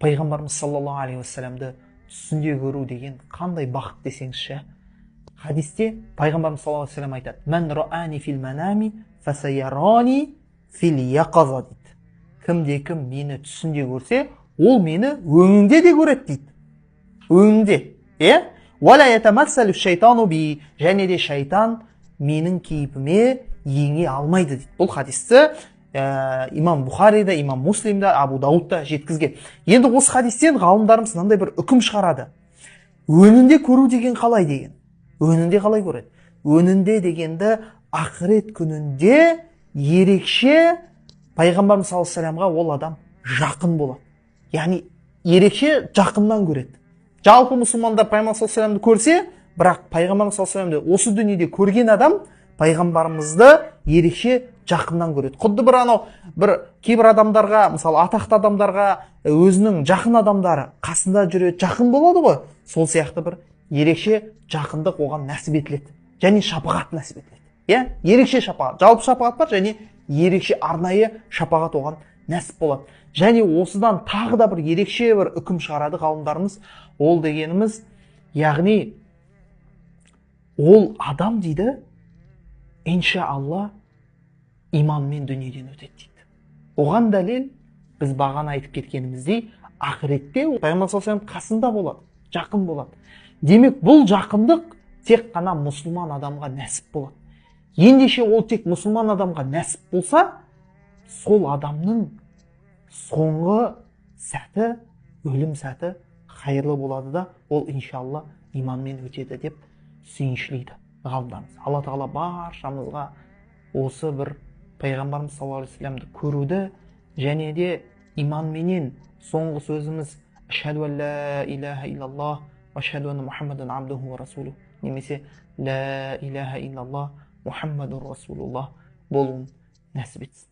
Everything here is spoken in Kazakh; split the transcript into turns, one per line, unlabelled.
пайғамбарымыз саллаллаху алейхи уассаламды түсінде көру деген қандай бақыт десеңізші. Хадисте пайғамбарымыз саллаллаху алейхи уассалам айтады: "Мән раани фил манами фасайарани фил яқаза" дейді. Кім мені түсінде көрсе, ол мені өңінде де көреді дейді. Өңінде, "Вала ятамассалу шайтану би", және де шайтан менің кейпіме ене алмайды дейді. Бұл хадисті имам Бухарида, имам Муслимда, Абу Даудта жеткізген. Енді осы хадистен ғалымдарымыз мынандай бір үкім шығарады. Өңінде көру деген қалай деген? Өңінде қалай көреді? Өңінде дегенді ақырет күнінде ерекше пайғамбарымыз саллаллаху алейхи вассаламға ол адам жақын болады. Яғни ерекше жақыннан көреді. Жалпы мұсылмандар пайғамбар саллаллаху алейхи вассаламды көрсе, бірақ пайғамбар саллаллаху алейхи вассаламды осы дүниеде көрген адам пайғамбарымызды ерекше жақыннан көреді. Құдды бір кейбір адамдарға, мысалы атақты адамдарға өзінің жақын адамдары қасында жүреді, жақын болады ғой. Сол сияқты бір ерекше жақындық оған нәсіп етіледі. Және шапағат нәсіп етіледі. Ерекше шапағат. Жалпы шапағат бар, және ерекше арнайы шапағат оған нәсіп болады. Және осыдан тағы да бір ерекше бір үкім шығарады ғалымдарымыз. Ол дегеніміз, яғни ол адам дейді, иншаалла иманмен дүниеден өтеді дейді. Оған дәлел біз бағана айтып кеткеніміздей, ақыретте пайғамбар саллаллаху алейхи вассалам қасында болады, жақын болады. Демек, бұл жақындық тек қана мұсылман адамға нәсіп болады. Ендеше ол тек мұсылман адамға нәсіп болса, сол адамның соңғы сәті, өлім сәті қайырлы болады да, ол иншалла иманмен өтеді деп сүйіншілейді ғалымдарымыз. Алла тағала баршамызға осы бір пайғамбарымыз саллаллаху алейхи вассаламды көруді, және де иманменен соңғы сөзіміз ашхаду ан ла илаха иллаллах ва ашхаду анна мухаммадан абдуху ва расулух, немесе ла илаха иллаллах Мухаммаdur Расулуллах болуын нәсіп етсін.